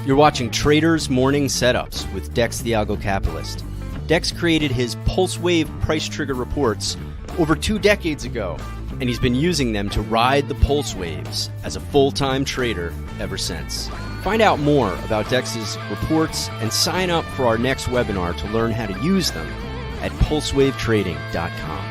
You're watching Traders Morning Setups with Dex the Algo Capitalist. Dex created his pulse wave price trigger reports over 2 decades ago, and he's been using them to ride the pulse waves as a full-time trader ever since. Find out more about Dex's reports and sign up for our next webinar to learn how to use them at pulsewavetrading.com.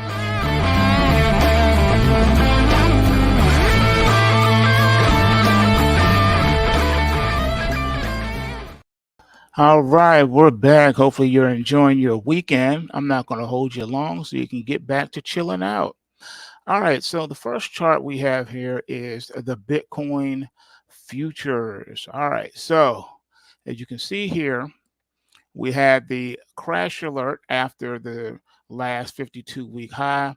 All right, we're back. Hopefully you're enjoying your weekend. I'm not going to hold you long so you can get back to chilling out. All right, so the first chart we have here is the Bitcoin futures. All right, so as you can see here, we had the crash alert after the last 52-week high,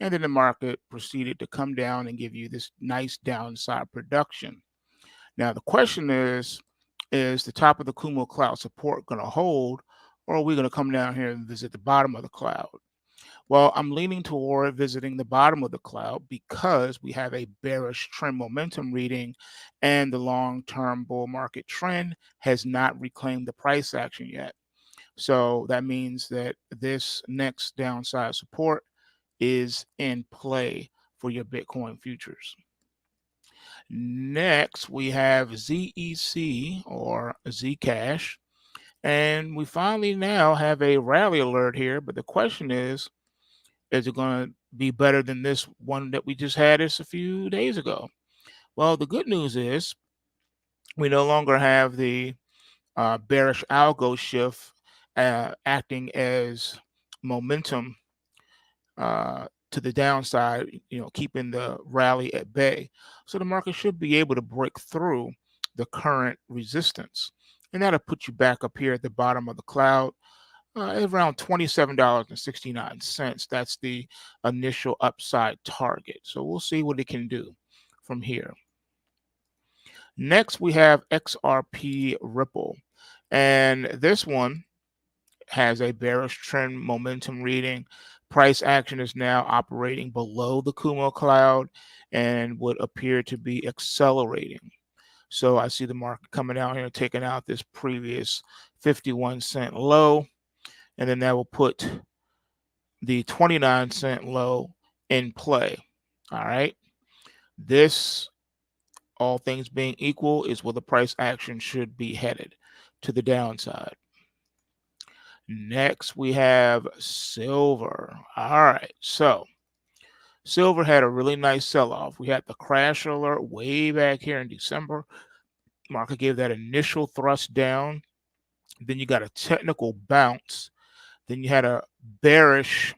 and then the market proceeded to come down and give you this nice downside production. Now, the question is the top of the Kumo cloud support going to hold, or are we going to come down here and visit the bottom of the cloud? Well, I'm leaning toward visiting the bottom of the cloud because we have a bearish trend momentum reading, and the long-term bull market trend has not reclaimed the price action yet. So that means that this next downside support is in play for your Bitcoin futures. Next, we have ZEC or Zcash, and we finally now have a rally alert here, but the question is it going to be better than this one that we just had a few days ago? Well, the good news is we no longer have the bearish algo shift acting as momentum to the downside, keeping the rally at bay. So the market should be able to break through the current resistance, and that'll put you back up here at the bottom of the cloud, around $27.69. That's the initial upside target. So we'll see what it can do from here. Next, we have XRP Ripple, and this one has a bearish trend momentum reading. Price action is now operating below the Kumo cloud and would appear to be accelerating. So I see the market coming out here, taking out this previous 51-cent low, and then that will put the 29-cent low in play. All right. This, all things being equal, is where the price action should be headed, to the downside. Next, we have silver. All right, so silver had a really nice sell-off. We had the crash alert way back here in December. Market gave that initial thrust down. Then you got a technical bounce. Then you had a bearish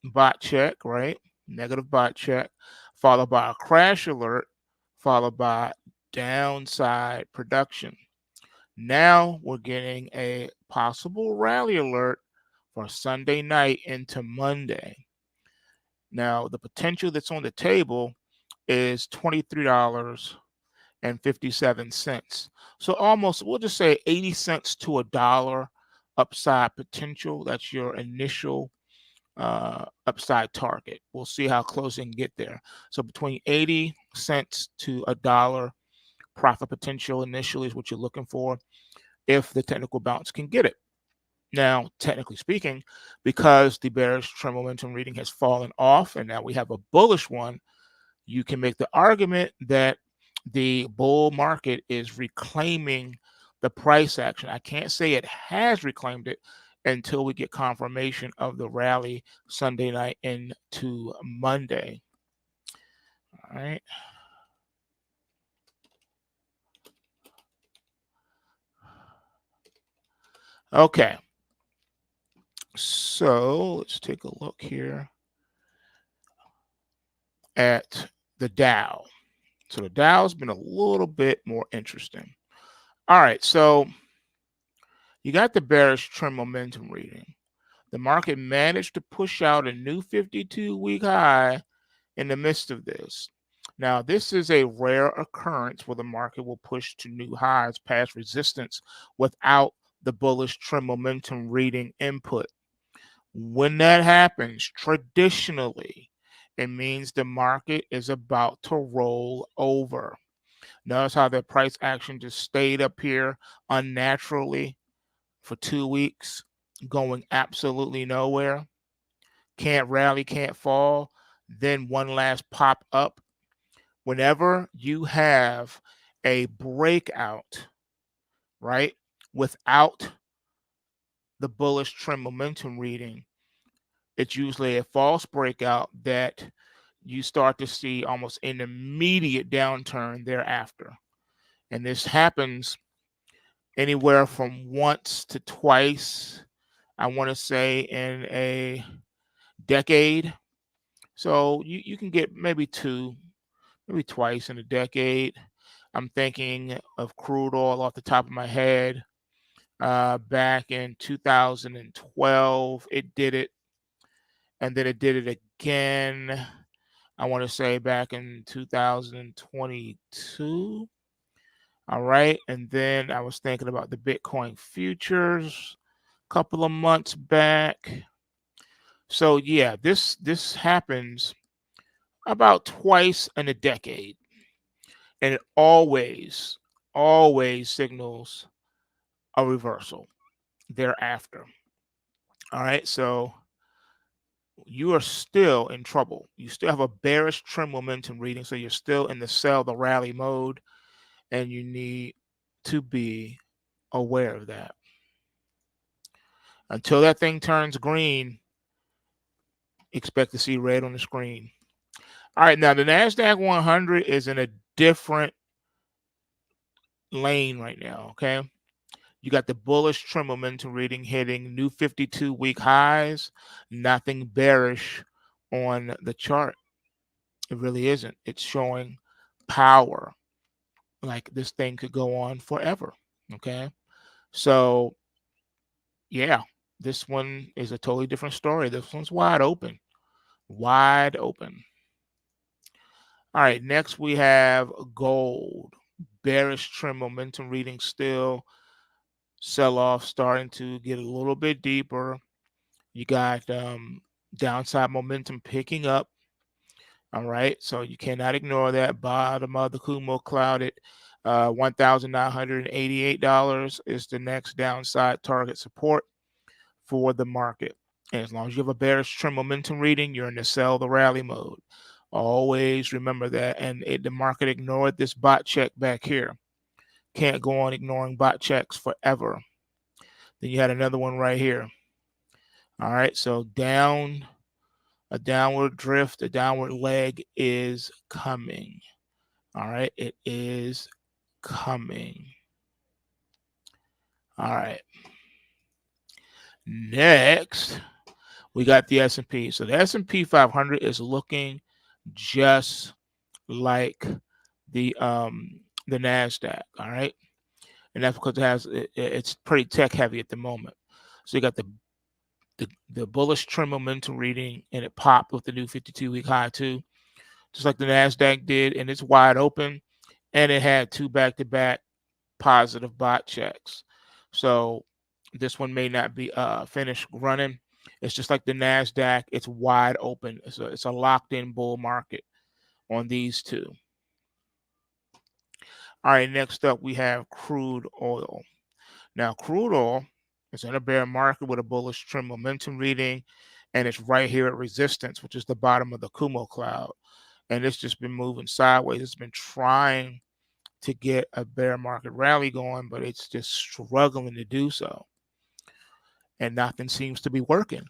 bot check, right? Negative bot check, followed by a crash alert, followed by downside production. Now we're getting a possible rally alert for Sunday night into Monday. Now, the potential that's on the table is $23.57. So almost, we'll just say 80 cents to $1 upside potential. That's your initial upside target. We'll see how close we can get there. So between 80 cents to $1 profit potential initially is what you're looking for if the technical bounce can get it. Now, technically speaking, because the bearish trend momentum reading has fallen off and now we have a bullish one, you can make the argument that the bull market is reclaiming the price action. I can't say it has reclaimed it until we get confirmation of the rally Sunday night into Monday. All right. Okay, so let's take a look here at the Dow. So the Dow's been a little bit more interesting. All right, so you got the bearish trend momentum reading. The market managed to push out a new 52-week high in the midst of this. Now, this is a rare occurrence where the market will push to new highs past resistance without the bullish trend momentum reading input. When that happens, traditionally, it means the market is about to roll over. Notice how the price action just stayed up here unnaturally for 2 weeks, going absolutely nowhere. Can't rally, can't fall. Then one last pop up. Whenever you have a breakout, right, without the bullish trend momentum reading, it's usually a false breakout that you start to see almost an immediate downturn thereafter. And this happens anywhere from once to twice, I want to say, in a decade. So you can get maybe twice in a decade. I'm thinking of crude oil off the top of my head. Back in 2012, it did it, and then it did it again. I want to say back in 2022. All right. And then I was thinking about the Bitcoin futures a couple of months back. So yeah, this happens about twice in a decade. And it always signals a reversal thereafter. All right. So you are still in trouble. You still have a bearish trend momentum reading. So you're still in the sell the rally mode, and you need to be aware of that. Until that thing turns green, expect to see red on the screen. All right, now the NASDAQ 100 is in a different lane right now, okay? You got the bullish trend momentum reading hitting new 52-week highs, nothing bearish on the chart. It really isn't. It's showing power. Like this thing could go on forever, okay? So, yeah, this one is a totally different story. This one's wide open. Wide open. All right, next we have gold. Bearish trend momentum reading still. Sell-off starting to get a little bit deeper. You got downside momentum picking up. All right, so you cannot ignore that. Bottom of the Kumo cloud at $1,988 is the next downside target support for the market. And as long as you have a bearish trend momentum reading, you're in the sell the rally mode. Always remember that. And the market ignored this bot check back here. Can't go on ignoring bot checks forever. Then you had another one right here. All right, so down, a downward drift, a downward leg is coming. All right, it is coming. All right. Next, we got the S&P. So the S&P 500 is looking just like the NASDAQ. All right, and that's because it's pretty tech heavy at the moment. So you got the bullish trend momentum reading, and it popped with the new 52-week high too, just like the NASDAQ did, and it's wide open, and it had two back-to-back positive bot checks. So this one may not be finished running. It's just like the NASDAQ. It's wide open. It's a locked-in bull market on these two. All right, next up we have crude oil. Now, crude oil is in a bear market with a bullish trend momentum reading, and it's right here at resistance, which is the bottom of the Kumo cloud. And it's just been moving sideways. It's been trying to get a bear market rally going, but it's just struggling to do so. And nothing seems to be working.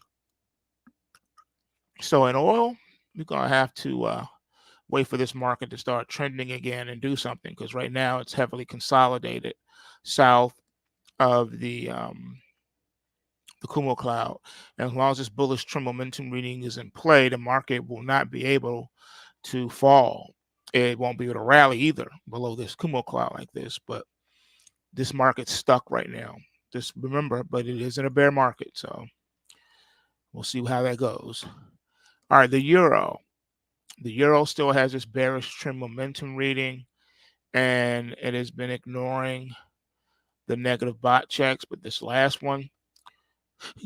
So in oil, we're going to have to wait for this market to start trending again and do something, because right now it's heavily consolidated south of the Kumo cloud. And as long as this bullish trend momentum reading is in play, the market will not be able to fall. It won't be able to rally either below this Kumo cloud like this. But this market's stuck right now. Just remember, but it is in a bear market, so we'll see how that goes. All right, the euro. The euro still has this bearish trend momentum reading, and it has been ignoring the negative bot checks, but this last one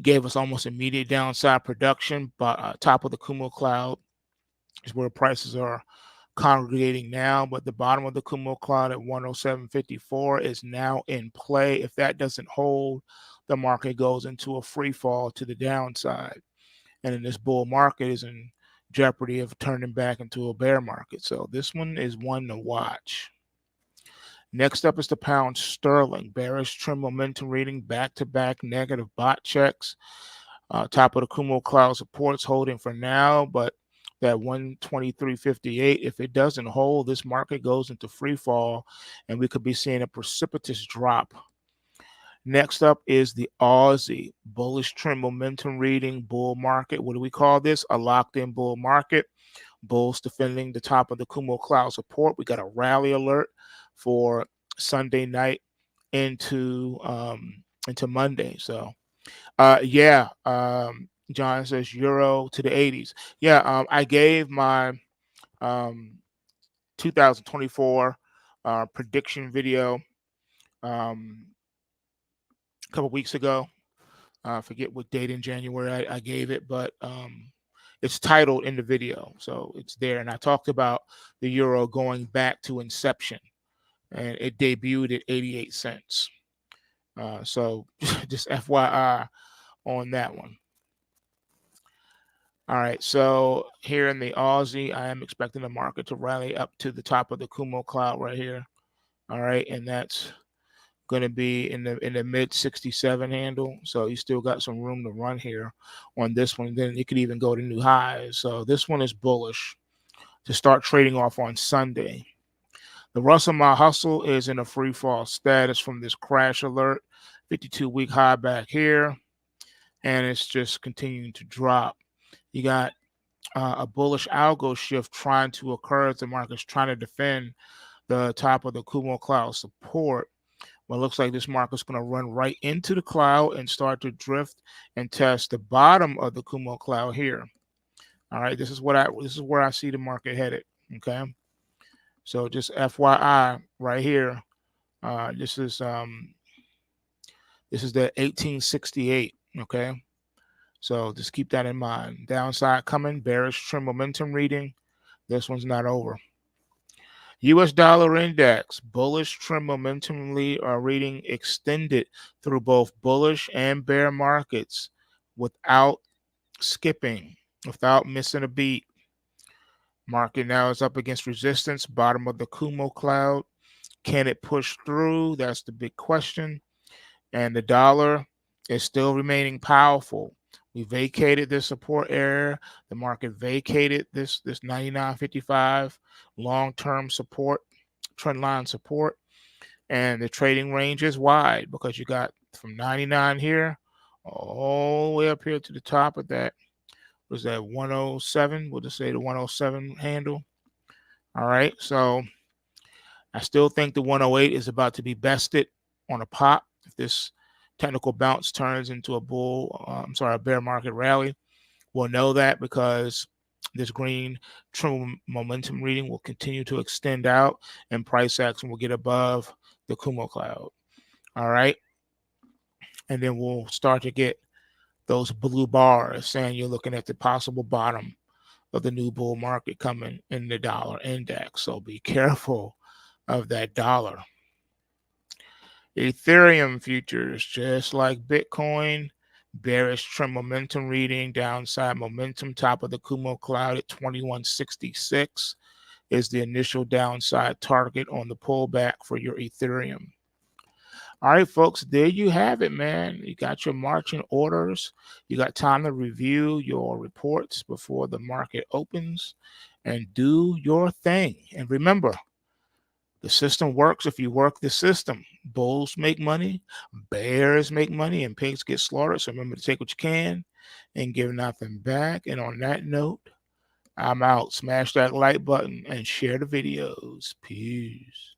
gave us almost immediate downside production. But top of the Kumo cloud is where prices are congregating now, but the bottom of the Kumo cloud at 107.54 is now in play. If that doesn't hold, the market goes into a free fall to the downside. And then this bull market is in jeopardy of turning back into a bear market. So this one is one to watch. Next up is the pound sterling. Bearish trend momentum reading, back-to-back negative bot checks. Top of the Kumo cloud supports holding for now, but that 123.58, if it doesn't hold, this market goes into free fall, and we could be seeing a precipitous drop. Next up is the Aussie. Bullish trend momentum reading, bull market. What do we call this? A locked-in bull market. Bulls defending the top of the Kumo cloud support. We got a rally alert for Sunday night into Monday. So John says euro to the 80s. I gave my 2024 prediction video a couple weeks ago. I forget what date in January I gave it, but it's titled in the video, so it's there. And I talked about the euro going back to inception, and it debuted at 88 cents. So just FYI on that one. All right, so here in the Aussie, I am expecting the market to rally up to the top of the Kumo cloud right here. All right, and that's going to be in the mid 67 handle. So you still got some room to run here on this one. Then it could even go to new highs. So this one is bullish to start trading off on Sunday. The Russell My Hustle is in a free fall status from this crash alert. 52-week high back here, and it's just continuing to drop. You got a bullish algo shift trying to occur as the market's trying to defend the top of the Kumo cloud support. Well, it looks like this market's going to run right into the cloud and start to drift and test the bottom of the Kumo cloud here. All right, this is where I see the market headed. Okay, so just FYI, right here, this is the 1868. Okay, so just keep that in mind. Downside coming, bearish trend momentum reading. This one's not over. U.S. dollar index, bullish trend momentum reading extended through both bullish and bear markets without skipping, without missing a beat. Market now is up against resistance, bottom of the Kumo cloud. Can it push through? That's the big question. And the dollar is still remaining powerful. We vacated this support area. The market vacated this 99.55 long-term support, trend line support. And the trading range is wide because you got from 99 here all the way up here to the top of that. Was that 107? We'll just say the 107 handle. All right. So I still think the 108 is about to be bested on a pop. If this technical bounce turns into a bear market rally, we'll know that because this green trend momentum reading will continue to extend out and price action will get above the Kumo cloud. All right. And then we'll start to get those blue bars saying you're looking at the possible bottom of the new bull market coming in the dollar index. So be careful of that dollar. Ethereum futures, just like Bitcoin, bearish trend momentum reading, downside momentum, top of the Kumo cloud at 2166 is the initial downside target on the pullback for your Ethereum. All right, folks, there you have it, man. You got your marching orders. You got time to review your reports before the market opens and do your thing. And remember, the system works if you work the system. Bulls make money, bears make money, and pigs get slaughtered. So remember to take what you can and give nothing back. And on that note, I'm out. Smash that like button and share the videos. Peace.